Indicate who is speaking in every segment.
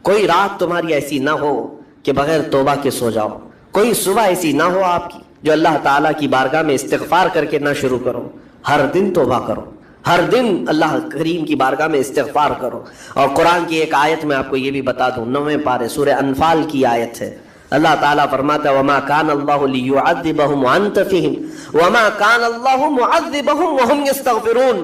Speaker 1: کوئی رات تمہاری ایسی نہ ہو کہ بغیر توبہ کے سو جاؤ، کوئی صبح ایسی نہ ہو آپ کی جو اللہ تعالیٰ کی بارگاہ میں استغفار کر کے نہ شروع کرو. ہر دن توبہ کرو، ہر دن اللہ کریم کی بارگاہ میں استغفار کرو. اور قرآن کی ایک آیت میں آپ کو یہ بھی بتا دوں، 9ویں پارے سورہ انفال کی آیت ہے. اللہ تعالیٰ فرماتا ہے وَمَا كَانَ اللَّهُ لِيُعَذِّبَهُمْ وَأَنْتَ فِيهِمْ وَمَا كَانَ اللَّهُ مُعَذِّبَهُمْ وَهُمْ يَسْتَغْفِرُونَ.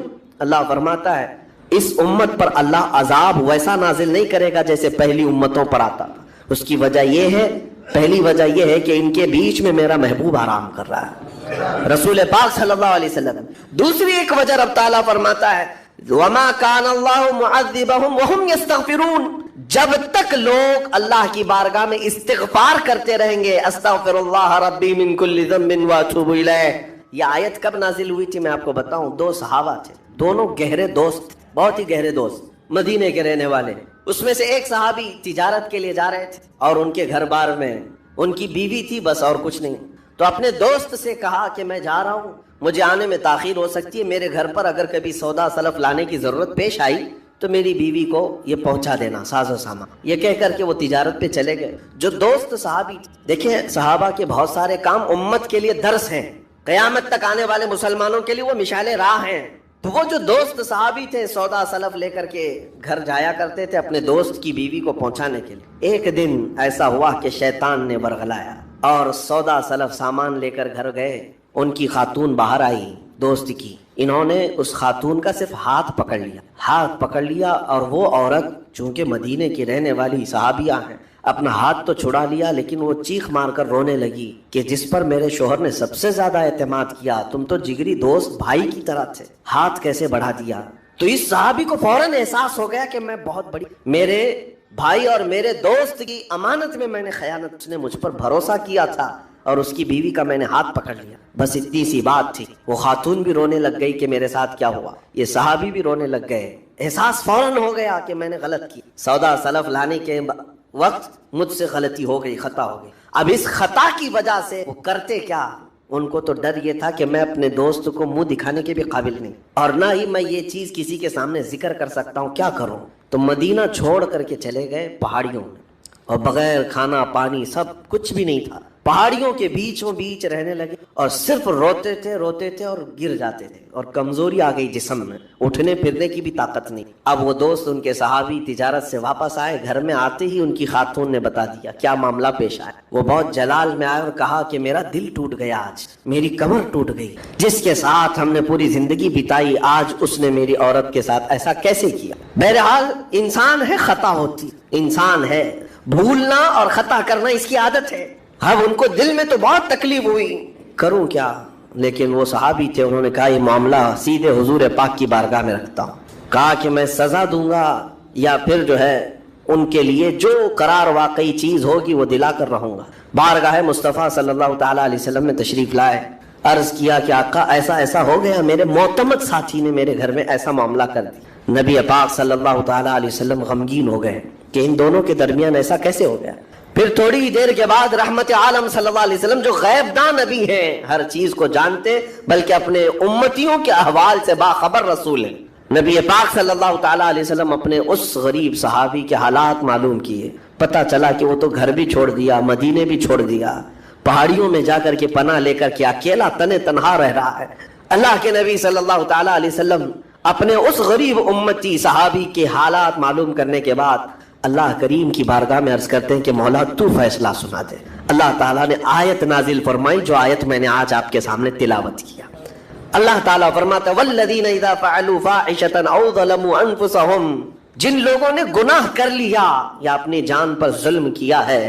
Speaker 1: اللہ فرماتا ہے اس امت پر اللہ عذاب ویسا نازل نہیں کرے گا جیسے پہلی امتوں پر آتا. اس کی وجہ یہ ہے، پہلی وجہ یہ ہے کہ ان کے بیچ میں میرا محبوب آرام کر رہا ہے، رسول پاک صلی اللہ علیہ وسلم. دوسری ایک وجہ رب تعالیٰ فرماتا ہے وَمَا كَانَ اللَّهُ مُعَذِّبَهُمْ وَهُمْ يَسْتَغْفِرُونَ. جب تک لوگ اللہ کی بارگاہ میں استغفار کرتے رہیں گے، استغفر اللہ ربی من کل ذنب واتوب الیہ. یہ آیت کب نازل ہوئی تھی میں آپ کو بتاؤں. 2 صحابہ تھے، دونوں گہرے دوست، بہت ہی گہرے دوست، مدینے کے رہنے والے. اس میں سے ایک صحابی تجارت کے لیے جا رہے تھے اور ان کے گھر بار میں ان کی بیوی تھی بس اور کچھ نہیں. تو اپنے دوست سے کہا کہ میں جا رہا ہوں، مجھے آنے میں تاخیر ہو سکتی ہے، میرے گھر پر اگر کبھی سودا سلف لانے کی ضرورت پیش آئی تو میری بیوی کو یہ پہنچا دینا ساز و سامان. یہ کہہ کر کے وہ تجارت پہ چلے گئے. جو دوست صحابی، دیکھیں صحابہ کے بہت سارے کام امت کے لیے درس ہیں، قیامت تک آنے والے مسلمانوں کے لیے وہ مشعل راہ ہیں. تو وہ جو دوست صحابی تھے سودا سلف لے کر کے گھر جایا کرتے تھے اپنے دوست کی بیوی کو پہنچانے کے لیے. ایک دن ایسا ہوا کہ شیطان نے ورغلایا اور سودا سلف سامان لے کر گھر گئے. ان کی خاتون باہر آئی دوست کی، انہوں نے اس خاتون کا صرف ہاتھ پکڑ لیا اور وہ عورت چونکہ مدینے کی رہنے والی صحابیہ ہیں، اپنا ہاتھ تو چھڑا لیا لیکن وہ چیخ مار کر رونے لگی کہ جس پر میرے شوہر نے سب سے زیادہ اعتماد کیا، تم تو جگری دوست بھائی کی طرح تھے، ہاتھ کیسے بڑھا دیا. تو اس صحابی کو فوراً احساس ہو گیا کہ میں بہت بڑی، میرے بھائی اور میرے دوست کی امانت میں نے خیانت، اس نے مجھ پر بھروسہ کیا تھا اور اس کی بیوی کا میں نے ہاتھ پکڑ لیا. بس اتنی سی بات تھی. وہ خاتون بھی رونے لگ گئی کہ میرے ساتھ کیا ہوا، یہ صحابی بھی رونے لگ گئے. احساس فوراً ہو گیا کہ میں نے غلط کی، سودا سلف لانے کے وقت مجھ سے غلطی ہو گئی، خطا ہو گئی. اب اس خطا کی وجہ سے وہ کرتے کیا، ان کو تو ڈر یہ تھا کہ میں اپنے دوست کو منہ دکھانے کے بھی قابل نہیں اور نہ ہی میں یہ چیز کسی کے سامنے ذکر کر سکتا ہوں، کیا کروں. تو مدینہ چھوڑ کر کے چلے گئے پہاڑیوں میں اور بغیر کھانا پانی سب کچھ بھی نہیں تھا، پہاڑیوں کے بیچوں بیچ رہنے لگے اور صرف روتے تھے اور گر جاتے تھے اور کمزوری آ گئی جسم میں، اٹھنے پھرنے کی بھی طاقت نہیں. اب وہ دوست ان کے صحابی تجارت سے واپس آئے، گھر میں آتے ہی ان کی خاتون نے بتا دیا کیا معاملہ پیش آیا. وہ بہت جلال میں آئے اور کہا کہ میرا دل ٹوٹ گیا، آج میری کمر ٹوٹ گئی، جس کے ساتھ ہم نے پوری زندگی بتائی آج اس نے میری عورت کے ساتھ ایسا کیسے کیا. بہرحال انسان ہے، خطا ہوتی، انسان ہے، بھولنا اور خطا کرنا اس کی عادت ہے. اب ان کو دل میں تو بہت تکلیف ہوئی، کروں کیا. لیکن وہ صحابی تھے، انہوں نے کہا یہ معاملہ سیدھے حضور پاک کی بارگاہ میں رکھتا ہوں. کہا کہ میں سزا دوں گا یا پھر جو ہے ان کے لیے جو قرار واقعی چیز ہوگی وہ دلا کر رہوں گا. بارگاہ مصطفیٰ صلی اللہ تعالیٰ علیہ وسلم میں تشریف لائے، عرض کیا کہ آقا ایسا ایسا ہو گیا، میرے معتمد ساتھی نے میرے گھر میں ایسا معاملہ کر دیا. نبی پاک صلی اللہ تعالیٰ علیہ وسلم غمگین ہو گئے کہ ان دونوں کے درمیان ایسا کیسے ہو گیا. پھر تھوڑی ہی دیر کے بعد رحمت عالم صلی اللہ علیہ وسلم جو غیب داں نبی ہیں، ہر چیز کو جانتے بلکہ اپنے امتیوں کے احوال سے باخبر رسول ہیں، نبی پاک صلی اللہ تعالیٰ علیہ وسلم اپنے اس غریب صحابی کے حالات معلوم کیے. پتہ چلا کہ وہ تو گھر بھی چھوڑ دیا، مدینے بھی چھوڑ دیا، پہاڑیوں میں جا کر کے پناہ لے کر کے اکیلا تنہا رہ رہا ہے. اللہ کے نبی صلی اللہ تعالیٰ علیہ وسلم اپنے اس غریب امتی صحابی کے حالات معلوم کرنے کے بعد اللہ کریم کی بارگاہ میں عرض کرتے ہیں کہ مولا تو فیصلہ سنا دے. اللہ تعالیٰ نے آیت نازل فرمائی جو آیت میں نے آج آپ کے سامنے تلاوت کیا. اللہ تعالیٰ فرماتا ہے والذین اذا فعلوا فاحشۃ او ظلموا انفسهم، جن لوگوں نے گناہ کر لیا یا اپنی جان پر ظلم کیا ہے،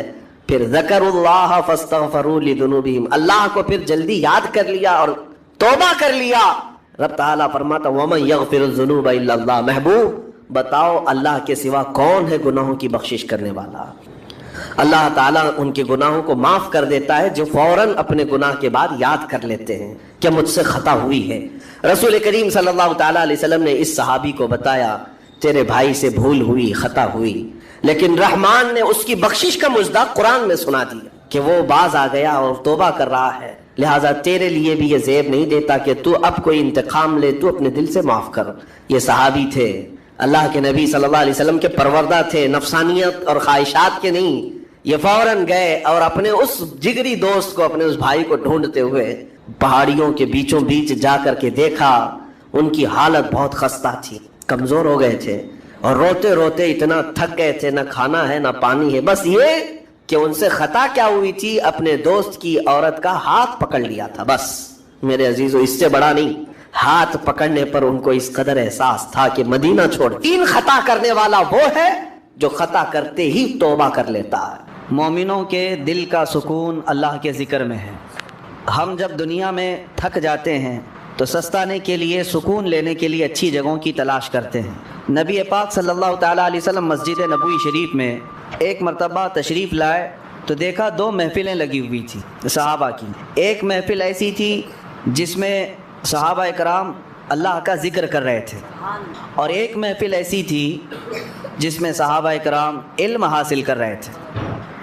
Speaker 1: پھر ذکروا اللہ فاستغفروا لذنوبہم، اللہ کو پھر جلدی یاد کر لیا اور توبہ کر لیا. رب تعالیٰ فرماتا ومن یغفر الذنوب الا اللہ، محبوب بتاؤ اللہ کے سوا کون ہے گناہوں کی بخشش کرنے والا. اللہ تعالیٰ ان کے گناہوں کو معاف کر دیتا ہے جو فوراً اپنے گناہ کے بعد یاد کر لیتے ہیں کہ مجھ سے خطا ہوئی ہے. رسول کریم صلی اللہ تعالیٰ علیہ وسلم نے اس صحابی کو بتایا تیرے بھائی سے بھول ہوئی، خطا ہوئی، لیکن رحمان نے اس کی بخشش کا مژدہ قرآن میں سنا دیا کہ وہ باز آ گیا اور توبہ کر رہا ہے، لہٰذا تیرے لیے بھی یہ زیب نہیں دیتا کہ تو اب کوئی انتقام لے، تو اپنے دل سے معاف کر. یہ صحابی تھے اللہ کے نبی صلی اللہ علیہ وسلم کے پروردہ تھے، نفسانیت اور خواہشات کے نہیں. یہ فوراً گئے اور اپنے اس جگری دوست کو، اپنے اس بھائی کو ڈھونڈتے ہوئے پہاڑیوں کے بیچوں بیچ جا کر کے دیکھا. ان کی حالت بہت خستہ تھی، کمزور ہو گئے تھے اور روتے روتے اتنا تھک گئے تھے، نہ کھانا ہے نہ پانی ہے. بس یہ کہ ان سے خطا کیا ہوئی تھی، اپنے دوست کی عورت کا ہاتھ پکڑ لیا تھا. بس میرے عزیزو، اس سے بڑا نہیں. ہاتھ پکڑنے پر ان کو اس قدر احساس تھا کہ مدینہ چھوڑ. تین خطا کرنے والا وہ ہے جو خطا کرتے ہی توبہ کر لیتا ہے. مومنوں کے دل کا سکون اللہ کے ذکر میں ہے. ہم جب دنیا میں تھک جاتے ہیں تو سستانے کے لیے، سکون لینے کے لیے اچھی جگہوں کی تلاش کرتے ہیں. نبی پاک صلی اللہ تعالیٰ علیہ وسلم مسجد نبوی شریف میں ایک مرتبہ تشریف لائے تو دیکھا 2 محفلیں لگی ہوئی تھی صحابہ کی. ایک محفل ایسی تھی جس میں صحابہ کرام اللہ کا ذکر کر رہے تھے، اور ایک محفل ایسی تھی جس میں صحابہ کرام علم حاصل کر رہے تھے،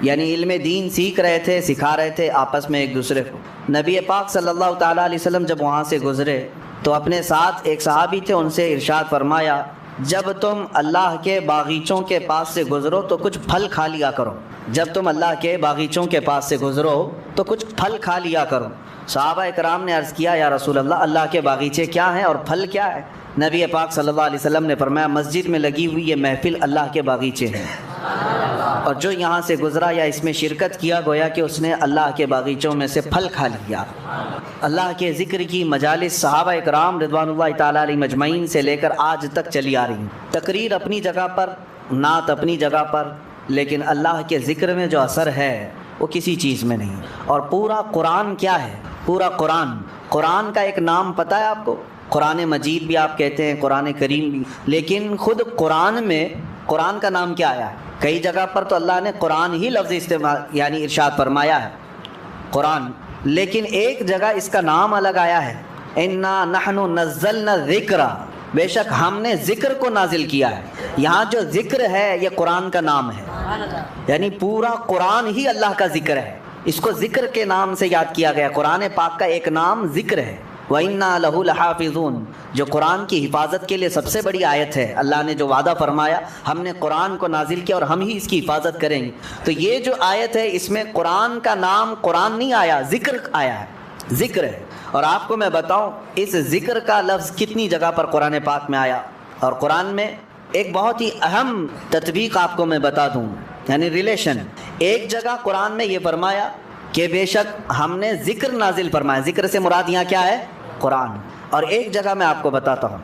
Speaker 1: یعنی علم دین سیکھ رہے تھے، سکھا رہے تھے آپس میں ایک دوسرے کو. نبی پاک صلی اللہ تعالیٰ علیہ وسلم جب وہاں سے گزرے تو اپنے ساتھ ایک صحابی تھے، ان سے ارشاد فرمایا، جب تم اللہ کے باغیچوں کے پاس سے گزرو تو کچھ پھل کھا لیا کرو. جب تم اللہ کے باغیچوں کے پاس سے گزرو تو کچھ پھل کھا لیا کرو. صحابہ کرام نے عرض کیا، یا رسول اللہ کے باغیچے کیا ہیں اور پھل کیا ہے؟ نبی پاک صلی اللہ علیہ وسلم نے فرمایا، مسجد میں لگی ہوئی یہ محفل اللہ کے باغیچے ہیں، اور جو یہاں سے گزرا یا اس میں شرکت کیا گویا کہ اس نے اللہ کے باغیچوں میں سے پھل کھا لیا. اللہ کے ذکر کی مجالس صحابہ کرام رضوان اللہ تعالیٰ علیہ مجمعین سے لے کر آج تک چلی آ رہی ہیں. تقریر اپنی جگہ پر، نعت اپنی جگہ پر، لیکن اللہ کے ذکر میں جو اثر ہے وہ کسی چیز میں نہیں. اور پورا قرآن کیا ہے؟ پورا قرآن کا ایک نام پتہ ہے آپ کو؟ قرآن مجید بھی آپ کہتے ہیں، قرآن کریم بھی، لیکن خود قرآن میں قرآن کا نام کیا آیا ہے؟ کئی جگہ پر تو اللہ نے قرآن ہی لفظ استعمال یعنی ارشاد فرمایا ہے قرآن، لیکن ایک جگہ اس کا نام الگ آیا ہے، انا نحن نزلنا الذکر، بے شک ہم نے ذکر کو نازل کیا ہے. یہاں جو ذکر ہے یہ قرآن کا نام ہے، یعنی پورا قرآن ہی اللہ کا ذکر ہے. اس کو ذکر کے نام سے یاد کیا گیا. قرآن پاک کا ایک نام ذکر ہے. وَإِنَّا لَهُ لَحَافِظُونَ، جو قرآن کی حفاظت کے لیے سب سے بڑی آیت ہے. اللہ نے جو وعدہ فرمایا، ہم نے قرآن کو نازل کیا اور ہم ہی اس کی حفاظت کریں گے. تو یہ جو آیت ہے اس میں قرآن کا نام قرآن نہیں آیا، ذکر آیا ہے، ذکر ہے. اور آپ کو میں بتاؤں اس ذکر کا لفظ کتنی جگہ پر قرآن پاک میں آیا. اور قرآن میں ایک بہت ہی اہم تطبیق آپ کو میں بتا دوں، یعنی ریلیشن. ایک جگہ قرآن میں یہ فرمایا کہ بے شک ہم نے ذکر نازل فرمایا، ذکر سے مراد یہاں کیا ہے؟ قرآن. اور ایک جگہ میں آپ کو بتاتا ہوں،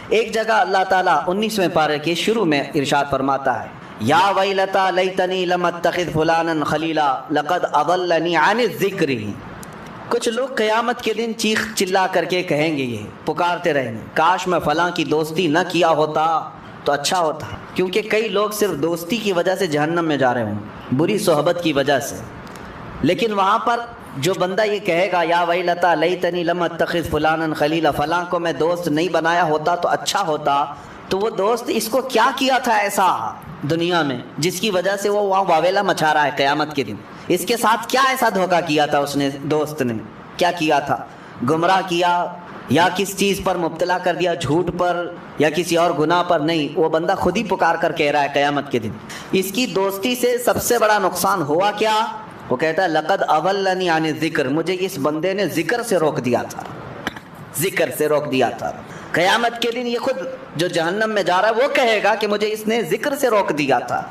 Speaker 1: ایک جگہ اللہ تعالیٰ 19ویں پارے کے شروع میں ارشاد فرماتا ہے، یا ویلتا لیتنی لم اتخذ فلانا خلیلا لقد اضلنی عن الذکر. کچھ لوگ قیامت کے دن چیخ چلا کر کے کہیں گے، یہ پکارتے رہیں گے، کاش میں فلاں کی دوستی نہ کیا ہوتا تو اچھا ہوتا. کیونکہ کئی لوگ صرف دوستی کی وجہ سے جہنم میں جا رہے ہوں، بری صحبت کی وجہ سے. لیکن وہاں پر جو بندہ یہ کہے گا، یا ویلتا لیتنی لم اتخذ فلانا خلیلا، فلاں کو میں دوست نہیں بنایا ہوتا تو اچھا ہوتا، تو وہ دوست اس کو کیا کیا تھا ایسا دنیا میں جس کی وجہ سے وہ وہاں واویلا مچا رہا ہے قیامت کے دن. اس کے ساتھ کیا ایسا دھوکہ کیا تھا اس نے، دوست نے کیا کیا تھا؟ گمراہ کیا یا کس چیز پر مبتلا کر دیا، جھوٹ پر یا کسی اور گناہ پر؟ نہیں، وہ بندہ خود ہی پکار کر کہہ رہا ہے قیامت کے دن. اس کی دوستی سے سب سے بڑا نقصان ہوا کیا؟ وہ کہتا ہے لقد اضلنی عن الذکر، مجھے اس بندے نے ذکر سے روک دیا تھا، ذکر سے روک دیا تھا. قیامت کے دن یہ خود جو جہنم میں جا رہا ہے وہ کہے گا کہ مجھے اس نے ذکر سے روک دیا تھا.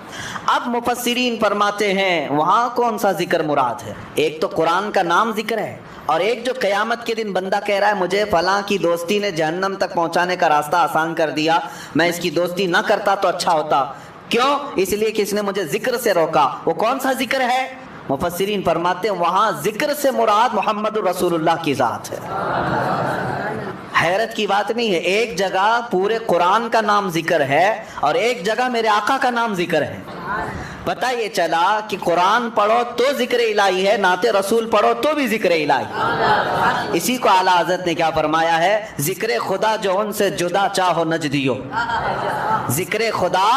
Speaker 1: اب مفسرین فرماتے ہیں وہاں کون سا ذکر مراد ہے؟ ایک تو قرآن کا نام ذکر ہے، اور ایک جو قیامت کے دن بندہ کہہ رہا ہے مجھے فلاں کی دوستی نے جہنم تک پہنچانے کا راستہ آسان کر دیا، میں اس کی دوستی نہ کرتا تو اچھا ہوتا. کیوں؟ اس لیے کہ اس نے مجھے ذکر سے روکا. وہ کون سا ذکر ہے؟ مفسرین فرماتے ہیں وہاں ذکر سے مراد محمد رسول اللہ کی ذات ہے. حیرت کی بات نہیں ہے، ایک جگہ پورے قرآن کا نام ذکر ہے اور ایک جگہ میرے آقا کا نام ذکر ہے. پتہ یہ چلا کہ قرآن پڑھو تو ذکر الہی ہے، نعت رسول پڑھو تو بھی ذکر الہی. اسی کو اعلیٰ حضرت نے کیا فرمایا ہے؟ ذکر خدا جو ان سے جدا چاہو نجدیو، ذکر خدا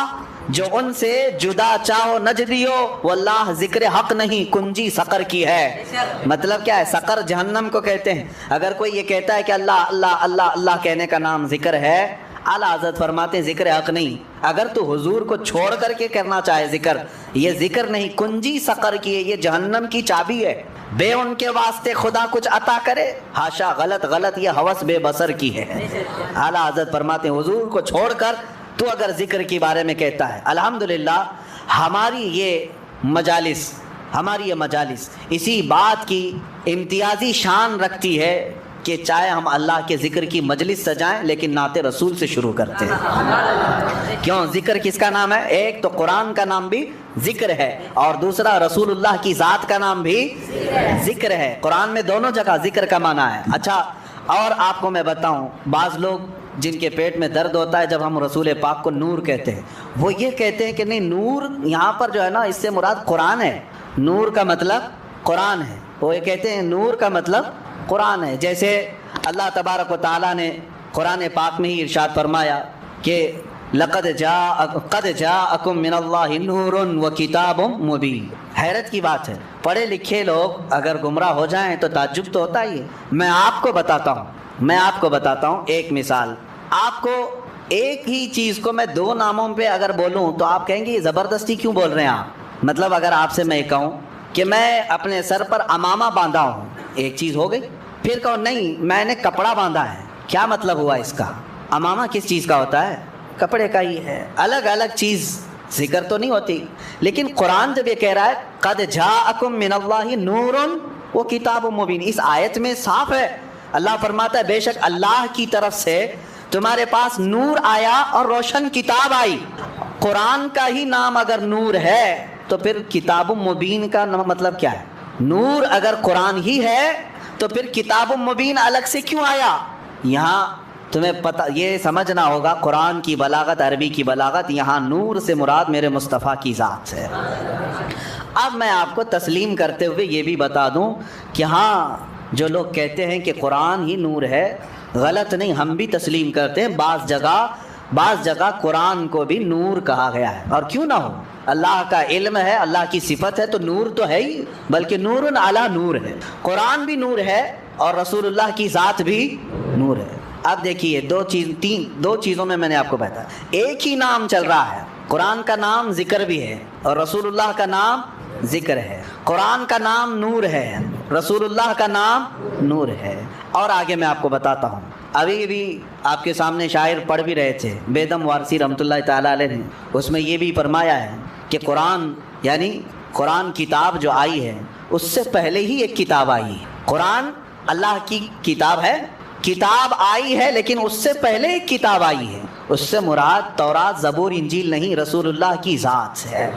Speaker 1: جو ان سے جدا چاہو نجدیو، واللہ ذکر حق نہیں کنجی سقر کی ہے. مطلب کیا ہے؟ سقر جہنم کو کہتے ہیں. اگر کوئی یہ کہتا ہے کہ اللہ اللہ اللہ اللہ کہنے کا نام ذکر ہے،
Speaker 2: اعلیٰ حضرت فرماتے ہیں ذکر حق نہیں، اگر تو حضور کو چھوڑ کر کے کرنا چاہے ذکر، یہ ذکر نہیں، کنجی سقر کی ہے، یہ جہنم کی چابی ہے، بے ان کے واسطے خدا کچھ عطا کرے، ہاشا، غلط، یہ ہوس بے بصر کی ہے۔ اعلیٰ حضرت فرماتے ہیں حضور کو چھوڑ کر تو اگر ذکر کے بارے میں کہتا ہے، الحمدللہ ہماری یہ مجالس اسی بات کی امتیازی شان رکھتی ہے کہ چاہے ہم اللہ کے ذکر کی مجلس سجائیں لیکن نعت رسول سے شروع کرتے ہیں۔ کیوں؟ ذکر کس کا نام ہے؟ ایک تو قرآن کا نام بھی ذکر ہے اور دوسرا رسول اللہ کی ذات کا نام بھی ذکر ہے۔ قرآن میں دونوں جگہ ذکر کا معنی ہے۔ اچھا، اور آپ کو میں بتاؤں، بعض لوگ جن کے پیٹ میں درد ہوتا ہے جب ہم رسول پاک کو نور کہتے ہیں، وہ یہ کہتے ہیں کہ نہیں، نور یہاں پر جو ہے نا، اس سے مراد قرآن ہے، نور کا مطلب قرآن ہے۔ وہ یہ کہتے ہیں نور کا مطلب قرآن ہے، جیسے اللہ تبارک و تعالیٰ نے قرآن پاک میں ہی ارشاد فرمایا کہ قد جاءکم من اللہ نور و کتاب مبین۔ حیرت کی بات ہے، پڑھے لکھے لوگ اگر گمراہ ہو جائیں تو تعجب تو ہوتا ہی ہے۔ میں آپ کو بتاتا ہوں ایک مثال۔ آپ کو ایک ہی چیز کو میں دو ناموں پہ اگر بولوں تو آپ کہیں گے یہ زبردستی کیوں بول رہے ہیں آپ؟ مطلب اگر آپ سے میں کہوں کہ میں اپنے سر پر امامہ باندھا ہوں، ایک چیز ہو گئی، پھر کہو نہیں میں نے کپڑا باندھا ہے، کیا مطلب ہوا اس کا؟ امامہ کس چیز کا ہوتا ہے؟ کپڑے کا ہی ہے۔ الگ الگ چیز ذکر تو نہیں ہوتی، لیکن قرآن جب یہ کہہ رہا ہے قد جاءکم من اللہ نور و کتاب مبین، اس آیت میں صاف ہے، اللہ فرماتا ہے بے شک اللہ کی طرف سے تمہارے پاس نور آیا اور روشن کتاب آئی۔ قرآن کا ہی نام اگر نور ہے تو پھر کتاب مبین کا مطلب کیا ہے؟ نور اگر قرآن ہی ہے تو پھر کتاب مبین الگ سے کیوں آیا؟ یہاں تمہیں پتہ یہ سمجھنا ہوگا قرآن کی بلاغت، عربی کی بلاغت، یہاں نور سے مراد میرے مصطفیٰ کی ذات ہے۔ اب میں آپ کو تسلیم کرتے ہوئے یہ بھی بتا دوں کہ ہاں جو لوگ کہتے ہیں کہ قرآن ہی نور ہے، غلط نہیں، ہم بھی تسلیم کرتے ہیں، بعض جگہ قرآن کو بھی نور کہا گیا ہے، اور کیوں نہ ہو، اللہ کا علم ہے، اللہ کی صفت ہے تو نور تو ہے ہی، بلکہ نور علی نور ہے۔ قرآن بھی نور ہے اور رسول اللہ کی ذات بھی نور ہے۔ اب دیکھیے دو چیزوں میں نے آپ کو بتایا، ایک ہی نام چل رہا ہے، قرآن کا نام ذکر بھی ہے اور رسول اللہ کا نام ذکر ہے، قرآن کا نام نور ہے، رسول اللہ کا نام نور ہے۔ اور آگے میں آپ کو بتاتا ہوں، ابھی بھی آپ کے سامنے شاعر پڑھ بھی رہے تھے، بیدم وارسی رحمۃ اللہ تعالیٰ علیہ نے، اس میں یہ بھی فرمایا ہے کہ قرآن یعنی قرآن کتاب جو آئی ہے اس سے پہلے ہی ایک کتاب آئی ہے۔ قرآن اللہ کی کتاب ہے، کتاب آئی ہے لیکن اس سے پہلے ایک کتاب آئی ہے، اس سے مراد تورات، زبور، انجیل نہیں، رسول اللہ کی ذات ہے۔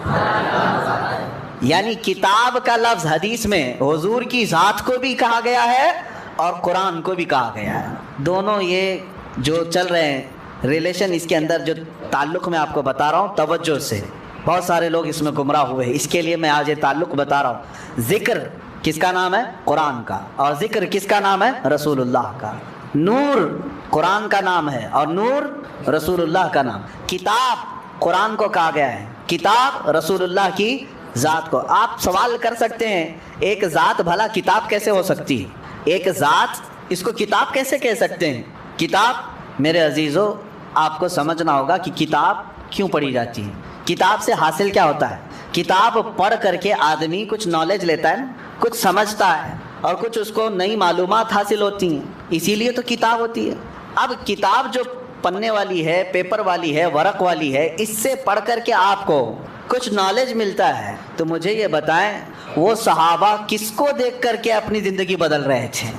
Speaker 2: یعنی کتاب کا لفظ حدیث میں حضور کی ذات کو بھی کہا گیا ہے اور قرآن کو بھی کہا گیا ہے۔ دونوں یہ جو چل رہے ہیں ریلیشن، اس کے اندر جو تعلق میں آپ کو بتا رہا ہوں توجہ سے، بہت سارے لوگ اس میں گمراہ ہوئے ہیں، اس کے لیے میں آج یہ تعلق بتا رہا ہوں۔ ذکر کس کا نام ہے؟ قرآن کا، اور ذکر کس کا نام ہے؟ رسول اللہ کا۔ نور قرآن کا نام ہے اور نور رسول اللہ کا نام۔ کتاب قرآن کو کہا گیا ہے، کتاب رسول اللہ کی ذات کو۔ آپ سوال کر سکتے ہیں ایک ذات بھلا کتاب کیسے ہو سکتی ہے؟ ایک ذات اس کو کتاب کیسے کہہ سکتے ہیں؟ کتاب میرے عزیزو آپ کو سمجھنا ہوگا کہ کتاب کیوں پڑھی جاتی ہے، کتاب سے حاصل کیا ہوتا ہے۔ کتاب پڑھ کر کے آدمی کچھ نالج لیتا ہے نا، کچھ سمجھتا ہے اور کچھ اس کو نئی معلومات حاصل ہوتی ہیں، اسی لیے تو کتاب ہوتی ہے۔ اب کتاب جو پنے والی ہے، پیپر والی ہے، ورق والی ہے، اس سے پڑھ کر کے آپ کو کچھ نالج ملتا ہے، تو مجھے یہ بتائیں وہ صحابہ کس کو دیکھ کر کے اپنی زندگی بدل رہے تھے؟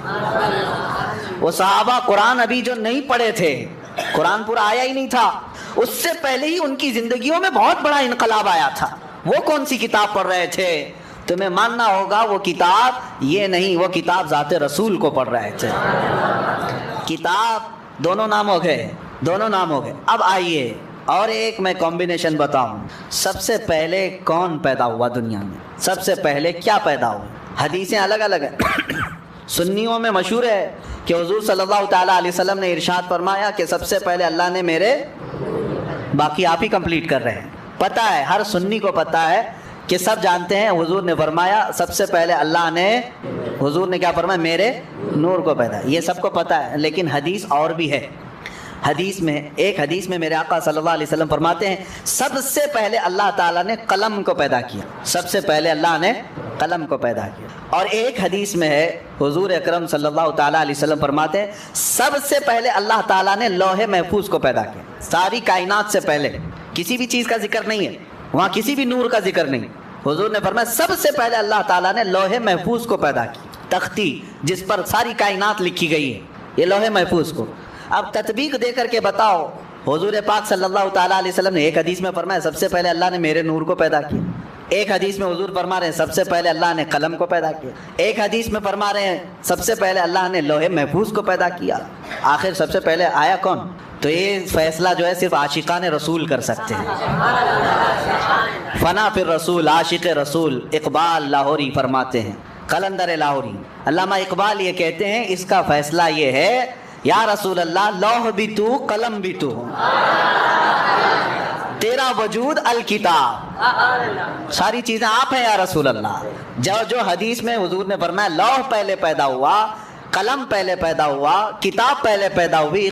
Speaker 2: وہ صحابہ قرآن ابھی جو نہیں پڑھے تھے، قرآن پورا آیا ہی نہیں تھا، اس سے پہلے ہی ان کی زندگیوں میں بہت بڑا انقلاب آیا تھا۔ وہ کون سی کتاب پڑھ رہے تھے؟ تمہیں ماننا ہوگا وہ کتاب یہ نہیں، وہ کتاب ذات رسول کو پڑھ رہے تھے۔ کتاب دونوں نام ہو گئے، دونوں نام ہو گئے۔ اب آئیے اور ایک میں کمبینیشن بتاؤں، سب سے پہلے کون پیدا ہوا دنیا میں؟ سب سے پہلے کیا پیدا ہوا؟ حدیثیں الگ الگ ہیں، سنیوں میں مشہور ہے کہ حضور صلی اللہ تعالیٰ علیہ وسلم نے ارشاد فرمایا کہ سب سے پہلے اللہ نے میرے، باقی آپ ہی کمپلیٹ کر رہے ہیں، پتہ ہے ہر سنی کو پتہ ہے کہ سب جانتے ہیں حضور نے فرمایا سب سے پہلے اللہ نے، حضور نے کیا فرمایا؟ میرے نور کو پیدا، یہ سب کو پتہ ہے، لیکن حدیث اور بھی ہے۔ حدیث میں ایک حدیث میں میرے آقا صلی اللہ علیہ وسلم فرماتے ہیں سب سے پہلے اللہ تعالیٰ نے قلم کو پیدا کیا، سب سے پہلے اللہ نے قلم کو پیدا کیا۔ اور ایک حدیث میں ہے حضور اکرم صلی اللہ تعالیٰ علیہ وسلم فرماتے ہیں سب سے پہلے اللہ تعالیٰ نے لوح محفوظ کو پیدا کیا، ساری کائنات سے پہلے کسی بھی چیز کا ذکر نہیں ہے وہاں، کسی بھی نور کا ذکر نہیں۔ حضور نے فرمایا سب سے پہلے اللہ تعالیٰ نے لوح محفوظ کو پیدا کی، تختی جس پر ساری کائنات لکھی گئی ہے، یہ لوح محفوظ کو۔ اب تطبیق دے کر کے بتاؤ، حضور پاک صلی اللہ تعالیٰ علیہ وسلم نے ایک حدیث میں فرمایا سب سے پہلے اللہ نے میرے نور کو پیدا کیا، ایک حدیث میں حضور فرما رہے ہیں سب سے پہلے اللہ نے قلم کو پیدا کیا، ایک حدیث میں فرما رہے ہیں سب سے پہلے اللہ نے لوح محفوظ کو پیدا کیا، آخر سب سے پہلے آیا کون؟ تو یہ فیصلہ جو ہے صرف عاشقان رسول کر سکتے ہیں۔ فنا فی الرسول، عاشق رسول اقبال لاہوری فرماتے ہیں، قلندر لاہوری علامہ اقبال یہ کہتے ہیں اس کا فیصلہ یہ ہے یا رسول اللہ لوح بھی تو قلم بھی تو، تیرا وجود الکتاب، ساری چیزیں آپ ہیں یا رسول اللہ۔ جو حدیث میں حضور نے فرمایا لوح پہلے پیدا ہوا، قلم پہلے پیدا ہوا، کتاب پہلے پیدا ہوئی،